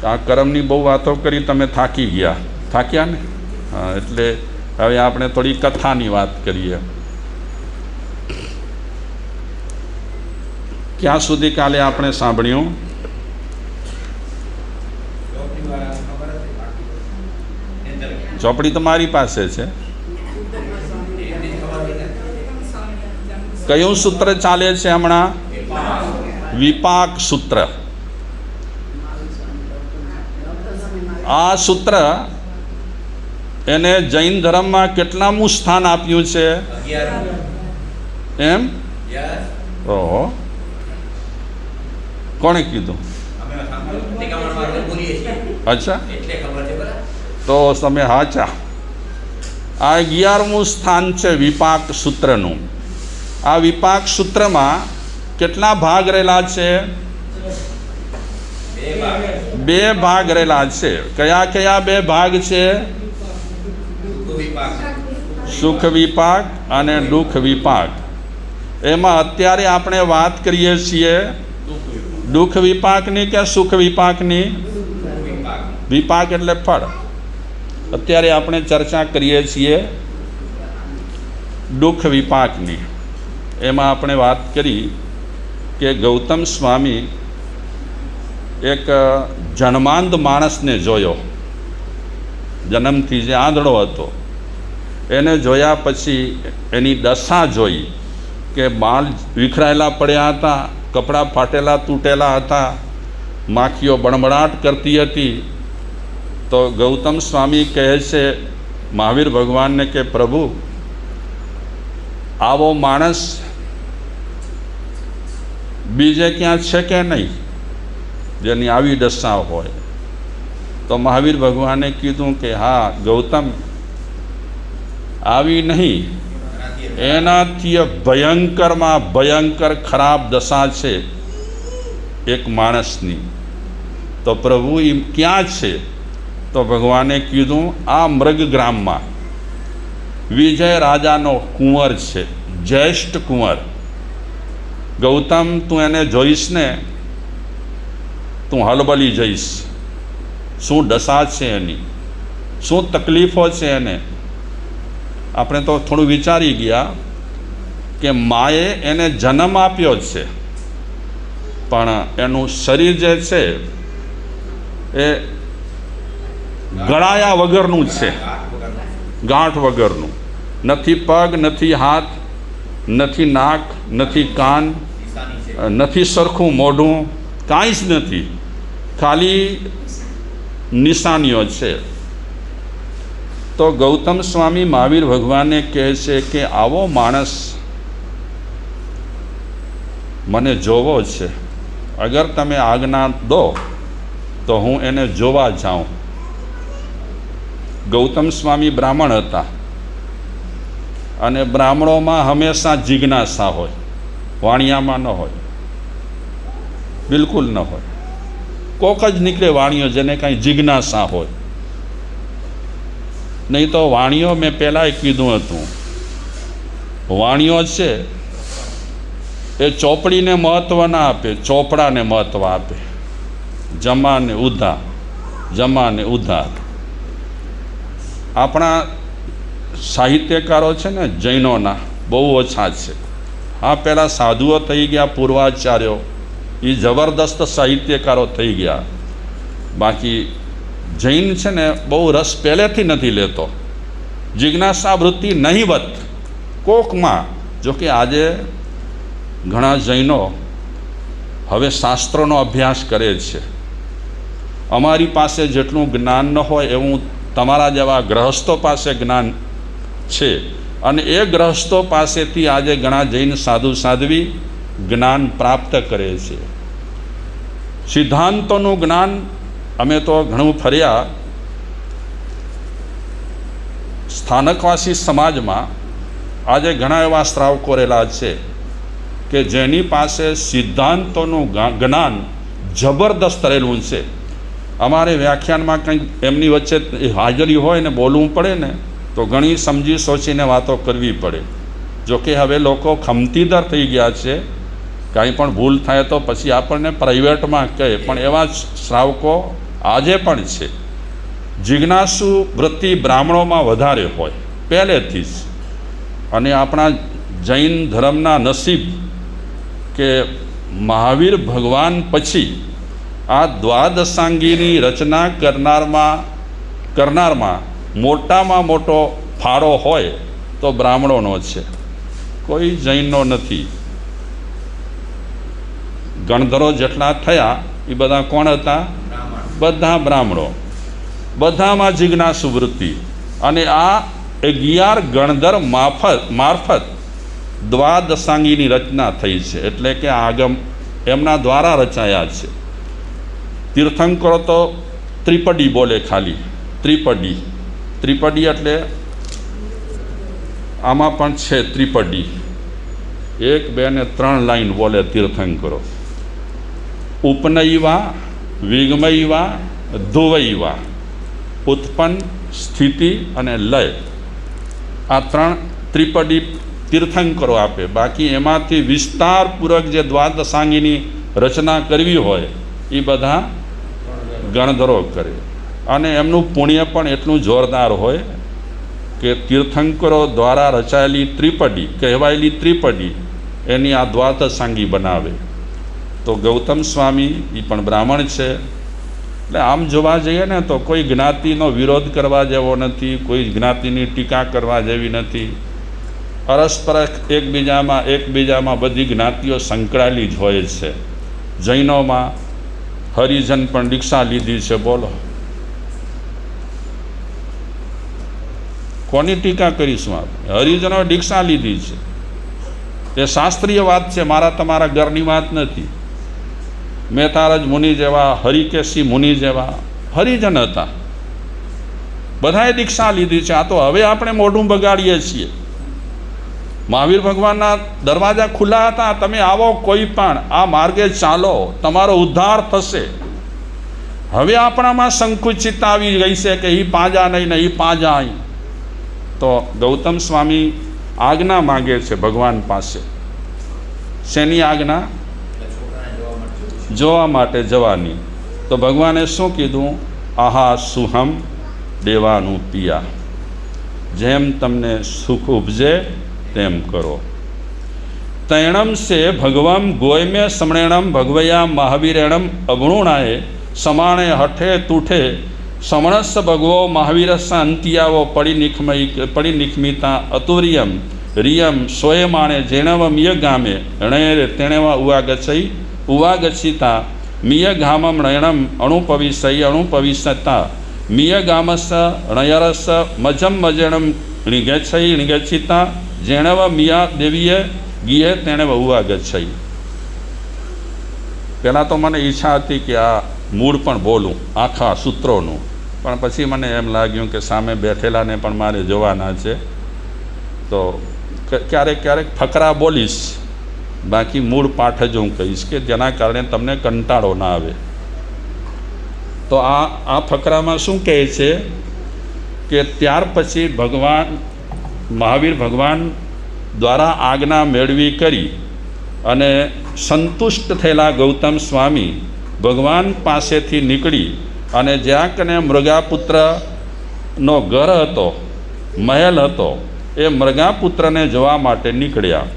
આ કર્મની બહુ વાતો કરી, તમે થાકી ગયા, થાક્યા ને? હા, એટલે હવે આપણે થોડી કથાની વાત કરીએ. ક્યાં સુધી કાલે આપણે સાંભળ્યું? ચોપડી તો મારી પાસે છે. કયું સૂત્ર ચાલે છે હમણાં? વિપાક સૂત્ર. આ સૂત્ર એને જૈન ધર્મમાં કેટલામું સ્થાન આપ્યું છે? એમ? ઓહો, કોણે કીધું? અચ્છા, તો તમે હાચા. આ 11મું સ્થાન છે વિપાક સૂત્રનું. આ વિપાક સૂત્રમાં કેટલા ભાગ રહેલા છે? 2 ભાગ રહેલા છે. કયા કયા 2 ભાગ છે? સુખ વિપાક અને દુઃખ વિપાક. એમાં અત્યારે આપણે વાત કરીએ છીએ દુઃખ વિપાકની કે સુખ વિપાકની? વિપાક એટલે ફળ. અત્યારે આપણે ચર્ચા કરીએ છીએ દુઃખ વિપાકની. એમાં આપણે વાત કરી કે ગૌતમ સ્વામી એક જન્માંધ માણસને જોયો, જન્મથી જે આંધળો હતો એને જોયા પછી એની દશા જોઈ કે બાલ વિખરાયેલા પડ્યા હતા, કપડાં ફાટેલા તૂટેલા હતા, માખીઓ બણબડાટ કરતી હતી. તો ગૌતમ સ્વામી કહે છે મહાવીર ભગવાનને કે પ્રભુ, આવો માણસ બીજે ક્યાં છે કે નહીં જેની આવી દશા હોય? તો મહાવીર ભગવાને કીધું કે હા ગૌતમ, આવી નહીં, એનાથી ભયંકરમાં ભયંકર ખરાબ દશા છે એક માણસની. તો પ્રભુ એ ક્યાં છે? તો ભગવાને કીધું આ મૃગગ્રામમાં વિજય રાજાનો કુંવર છે, જ્યેષ્ઠ કુંવર. ગૌતમ, તું એને જોઈશ ને તું હલબલી જઈશ. શું દશા છે એની, શું તકલીફો છે એને. આપણે તો થોડું વિચારી ગયા કે માએ એને જન્મ આપ્યો છે, પણ એનું શરીર જે છે એ ગળાયા વગરનું છે, ગાંઠ વગરનું. નથી પગ, નથી હાથ, નથી નાક, નથી કાન, નથી સરખું મોઢું, કાંઈ જ નથી, ખાલી નિશાનીઓ છે. તો ગૌતમ સ્વામી મહાવીર ભગવાનને કહે છે કે આવો માણસ મને જોવો છે, અગર તમે આજ્ઞા દો તો હું એને જોવા જાઉં. ગૌતમ સ્વામી બ્રાહ્મણ હતા અને બ્રાહ્મણોમાં હંમેશા જિજ્ઞાસા હોય, વાણિયામાં ન હોય, બિલકુલ ન હોય. કોક જ નીકળે વાણિયો જેને કાંઈ જિજ્ઞાસા હોય. નહીં તો વાણિયો મેં પહેલાં કીધું હતું, વાણિયો છે એ ચોપડીને મહત્ત્વ ના આપે, ચોપડાને મહત્ત્વ આપે. જમાને ઉધા, જમાને ઉધા. આપણા સાહિત્યકારો છે ને જૈનોના બહુ ઓછા છે. હા, પહેલાં સાધુઓ થઈ ગયા, પૂર્વાચાર્યો, એ જબરદસ્ત સાહિત્યકારો થઈ ગયા. બાકી જૈન છે ને બહુ રસ પહેલેથી નથી લેતો, જિજ્ઞાસા વૃત્તિ નહીવત કોકમાં. જોકે આજે ઘણા જૈનો હવે શાસ્ત્રોનો અભ્યાસ કરે છે. અમારી પાસે જેટલું જ્ઞાન ન હોય એવું તમારા જેવા ગ્રહસ્થો પાસે જ્ઞાન છે, અને એ ગ્રહસ્થો પાસેથી આજે ઘણા જૈન સાધુ સાધ્વી જ્ઞાન પ્રાપ્ત કરે છે. સિદ્ધાંતોનું જ્ઞાન અમે તો ઘણું ફર્યા. સ્થાનકવાસી સમાજમાં આજે ઘણા એવા શ્રાવકો રહેલા છે કે જેની પાસે સિદ્ધાંતોનું જ્ઞાન જબરદસ્ત રહેલું છે. અમારે વ્યાખ્યાનમાં કંઈક એમની વચ્ચે હાજરી હોય ને બોલવું પડે ને તો ઘણી સમજી સોચીને વાતો કરવી પડે. જોકે હવે લોકો ખમતીદાર થઈ ગયા છે, કાંઈ પણ ભૂલ થાય તો પછી આપણને પ્રાઇવેટમાં કહે, પણ એવા શ્રાવકો આજે પણ છે. જિજ્ઞાસુ વૃત્તિ બ્રાહ્મણોમાં વધારે હોય પહેલેથી જ. અને આપણા જૈન ધર્મના નસીબ કે મહાવીર ભગવાન પછી આ દ્વાદશાંગીની રચના કરનારમાં મોટામાં મોટો ફાળો હોય તો બ્રાહ્મણોનો છે, કોઈ જૈનનો નથી. ગણધરો જેટલા થયા એ બધા કોણ હતા? બધા બ્રાહ્મણો. બધામાં જિજ્ઞાસુ વૃત્તિ. અને આ 11 ગણધર મારફત દ્વાદશાંગીની રચના થઈ છે, એટલે કે આગમ એમના દ્વારા રચાયા છે. તીર્થંકરો તો ત્રિપદી બોલે, ખાલી ત્રિપદી એટલે આમાં પણ છે ત્રિપદી, 1, 2 ને 3 લાઈન બોલે તીર્થંકરો. ઉપનયવા, વિગમયવા, ધુવૈવા, ઉત્પન્ન, સ્થિતિ અને લય, આ 3 ત્રિપદી તીર્થંકરો આપે. બાકી એમાંથી વિસ્તારપૂર્વક જે દ્વાદશાંગીની રચના કરવી હોય એ બધા ગણધરો કરે. અને એમનું પુણ્ય પણ એટલું જોરદાર હોય કે તીર્થંકરો દ્વારા રચાયેલી ત્રિપદી, કહેવાયેલી ત્રિપદી, એની આ દ્વાદશાંગી બનાવે. તો ગૌતમ સ્વામી એ પણ બ્રાહ્મણ છે. એટલે આમ જોવા જઈએ ને તો કોઈ જ્ઞાતિનો વિરોધ કરવા જેવો નથી, કોઈ જ્ઞાતિની ટીકા કરવા જેવી નથી. પરસ્પર એકબીજામાં બધી જ્ઞાતિઓ સંકળાયેલી જ હોય છે. જૈનોમાં હરિજન પણ દીક્ષા લીધી છે. બોલો, કોની ટીકા કરીશું આપણે? હરિજનોએ દીક્ષા લીધી છે. એ શાસ્ત્રીય વાત છે, મારા તમારા ઘરની વાત નથી. મહેતારજ મુનિ જેવા, હરિકેશી મુનિ જેવા હરિજન હતા, બધાએ દીક્ષા લીધી છે. આ તો હવે આપણે મોઢું બગાડીએ છીએ. મહાવીર ભગવાનના દરવાજા ખુલ્લા હતા, તમે આવો, કોઈ પણ આ માર્ગે ચાલો, તમારો ઉદ્ધાર થશે. હવે આપણામાં સંકુચિતતા આવી ગઈ છે કે એ પાજા નહીં ને એ પાજા અહીં. તો ગૌતમ સ્વામી આજ્ઞા માગે છે ભગવાન પાસે. શેની આજ્ઞા? જોવા માટે જવાની. તો ભગવાને શું કીધું? આહા સુહમ દેવાનું પિયા, જેમ તમને સુખ ઉપજે તેમ કરો. તૈણમ સે ભગવમ ગોયમે સમણેણમ ભગવયા મહાવીરેણમ અવણુણાએ સમાણે હઠે તૂઠે સમણસ્સ ભગવો મહાવીરસ્સ અંતિયાવો પડિનિખમિતા અતુર્યમ રિયમ સ્વયમાણે જેણવ મિય ગામે ણેરે તેણેવ ઉવાગચ્છિતા મિય ગામમ નયણમ અણુપવિશતા મિય ગામસ્સ ણયરસ્સ મજમ મજેણમ ણિગચ્છિતા જેણવ મિયા દેવીએ ગીએ તેણે ઉવાગચ્છઈ. પહેલાં તો મને ઈચ્છા હતી કે આ મૂળ પણ બોલું આખા સૂત્રોનું, પણ પછી મને એમ લાગ્યું કે સામે બેઠેલાને પણ મારે જોવાના છે. તો ક્યારેક ફકરા બોલીશ, બાકી મૂળ પાઠ જ હું કહીશ કે જેના કારણે તમને કંટાળો ના આવે. તો આ ફકરામાં શું કહે છે કે ત્યાર પછી મહાવીર ભગવાન દ્વારા આજ્ઞા મેળવી કરી અને સંતુષ્ટ થયેલા ગૌતમ સ્વામી ભગવાન પાસેથી નીકળી અને જ્યાં કને મૃગાપુત્રનો ઘર હતો, મહેલ હતો, એ મૃગાપુત્રને જોવા માટે નીકળ્યા.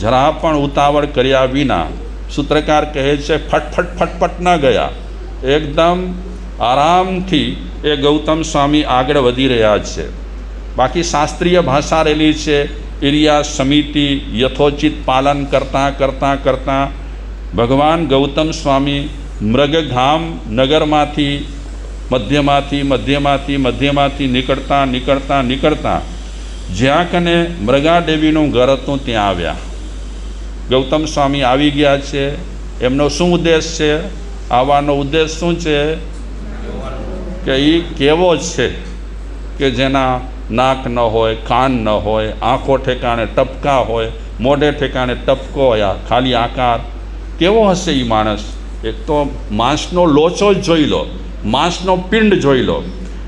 જરા પણ ઉતાવળ કર્યા વિના. સૂત્રકાર કહે છે ફટફટ ન ગયા, એકદમ આરામથી એ ગૌતમ સ્વામી આગળ વધી રહ્યા છે. બાકી શાસ્ત્રીય ભાષા રહેલી છે. ઇરિયા સમિતિ યથોચિત પાલન કરતાં ભગવાન ગૌતમ સ્વામી મૃગધામ નગરમાંથી મધ્યમાંથી નીકળતા જ્યાં કને મૃગાદેવીનું ઘર હતું ત્યાં આવ્યા. ગૌતમ સ્વામી આવી ગયા છે. એમનો શું ઉદ્દેશ છે? આવવાનો ઉદ્દેશ શું છે? કે એ કેવો છે કે જેના નાક ન હોય, કાન ન હોય, આંખો ઠેકાણે ટપકા હોય, મોઢે ઠેકાણે ટપકો હોય, ખાલી આકાર. કેવો હશે એ માણસ? એક તો માંસનો લોચો જ જોઈ લો, માંસનો પિંડ જોઈ લો.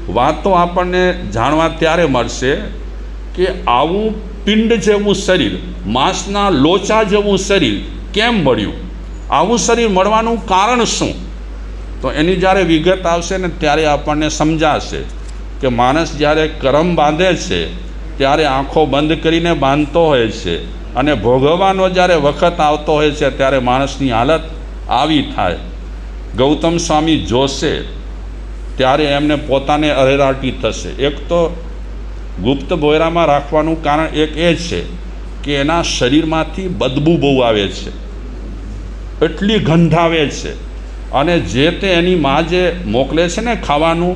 વાત તો આપણને જાણવા ત્યારે મળશે કે આવું પિંડ જેવું શરીર, માંસના લોચા જેવું શરીર કેમ મળ્યું? આવું શરીર મળવાનું કારણ શું? તો એની જ્યારે વિગત આવશે ને ત્યારે આપણને સમજાશે કે માણસ જ્યારે કરમ બાંધે છે ત્યારે આંખો બંધ કરીને બાંધતો હોય છે, અને ભોગવવાનો જ્યારે વખત આવતો હોય છે ત્યારે માણસની હાલત આવી થાય. ગૌતમ સ્વામી જોશે ત્યારે એમને પોતાને અરેરાટી થશે. એક તો ગુપ્ત બોયરામાં રાખવાનું કારણ એક એ છે કે એના શરીરમાંથી બદબૂ બહુ આવે છે, એટલી ગંધ આવે છે. અને જે તે એની મા જે મોકલે છે ને ખાવાનું,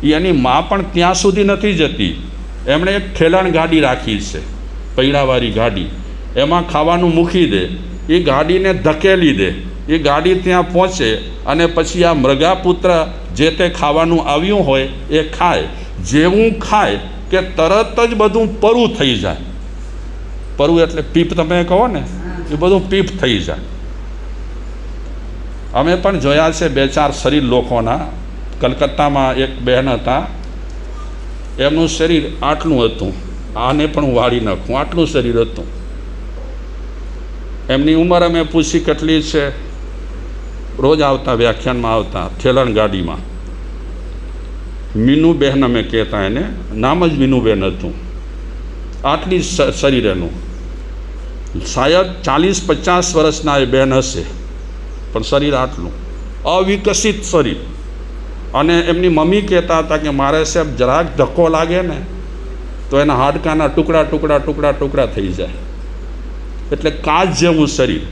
એ એની મા પણ ત્યાં સુધી નથી જતી. એમણે એક ઠેલાણ ગાડી રાખી છે, પૈડાવાળી ગાડી, એમાં ખાવાનું મૂકી દે, એ ગાડીને ધકેલી દે, એ ગાડી ત્યાં પહોંચે અને પછી આ મૃગાપુત્ર જે તે ખાવાનું આવ્યું હોય એ ખાય. જેવું ખાય કે તરત જ બધું પરું થઈ જાય. પરું એટલે પીપ તમે કહો ને, એ બધું પીપ થઈ જાય. અમે પણ જોયા છે 2-4 શરીર લોકોના. કલકત્તામાં એક બહેન હતા, એમનું શરીર આટલું હતું, આને પણ હું વાળી નાખું, આટલું શરીર હતું. એમની ઉંમર અમે પૂછી કેટલી છે, રોજ આવતા, વ્યાખ્યાનમાં આવતા, ઠેલણ ગાડીમાં. મીનુબેન અમે કહેતા એને, નામ જ મીનુબેન હતું. આટલી શરીર એનું, શાયદ 40-50 વર્ષના એ બહેન હશે, પણ શરીર આટલું અવિકસિત શરીર. અને એમની મમ્મી કહેતા હતા કે મારે સાહેબ જરાક ધક્કો લાગે ને તો એના હાડકાના ટુકડા ટુકડા ટુકડા ટુકડા થઈ જાય, એટલે કાચ જેવું શરીર.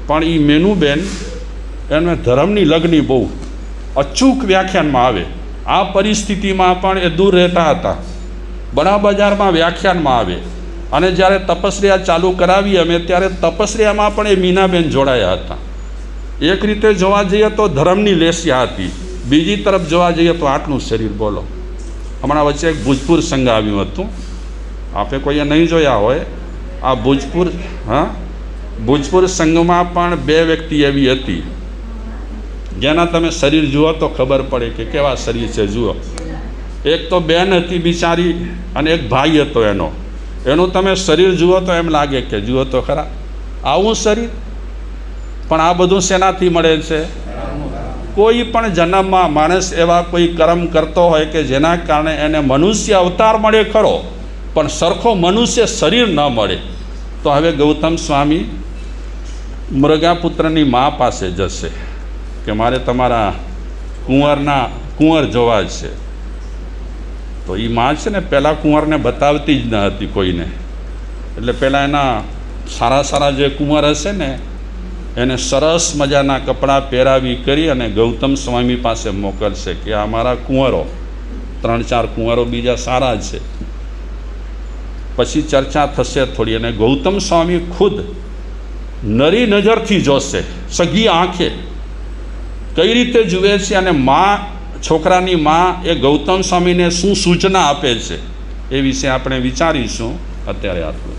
પણ એ મેનુબેન એને ધર્મની લગ્ની બહુ અચૂક વ્યાખ્યાનમાં આવે. આ પરિસ્થિતિમાં પણ એ દૂર રહેતા હતા, બડા બજારમાં વ્યાખ્યાનમાં આવે. અને જ્યારે તપસ્યા ચાલુ કરાવી અમે, ત્યારે તપસ્યામાં પણ એ મીનાબેન જોડાયા હતા. એક રીતે જોવા જઈએ તો ધર્મની લેસ્યા હતી, બીજી તરફ જોવા જઈએ તો આટલું શરીર. બોલો, હમણાં વચ્ચે એક ભોજપુર સંઘ આવ્યું હતું, આપણે કોઈએ નહીં જોયા હોય. આ ભોજપુર, હા, ભોજપુર સંઘમાં પણ 2 વ્યક્તિ એવી હતી જેના તમે શરીર જુઓ તો ખબર પડે કે કેવા શરીર છે. જુઓ, એક તો બેન હતી બિચારી, અને એક ભાઈ હતો એનું તમે શરીર જુઓ તો એમ લાગે કે જુઓ તો ખરા આવું શરીર. પણ આ બધું શેનાથી મળે છે? કોઈ પણ જન્મમાં માણસ એવા કોઈ કર્મ કરતો હોય કે જેના કારણે એને મનુષ્ય અવતાર મળે ખરો, પણ સરખો મનુષ્ય શરીર ન મળે. તો હવે ગૌતમ સ્વામી મૃગાપુત્રની મા પાસે જશે કે મારે તમારા કુંવર જોવા છે. તો એ મા છે ને પહેલાં કુંવરને બતાવતી જ ન હતી કોઈને. એટલે પહેલાં એના સારા જે કુંવર હશે ને એને સરસ મજાના કપડાં પહેરાવી કરી અને ગૌતમ સ્વામી પાસે મોકલશે કે આ મારા કુંવરો, 3-4 કુંવરો બીજા સારા છે. પછી ચર્ચા થશે થોડી, અને ગૌતમ સ્વામી ખુદ નરી નજરથી જોશે, સગી આંખે કઈ રીતે જુએ છે, અને છોકરાની મા એ ગૌતમ સ્વામીને શું સૂચના આપે છે એ વિશે આપણે વિચારીશું. અત્યારે આટલું.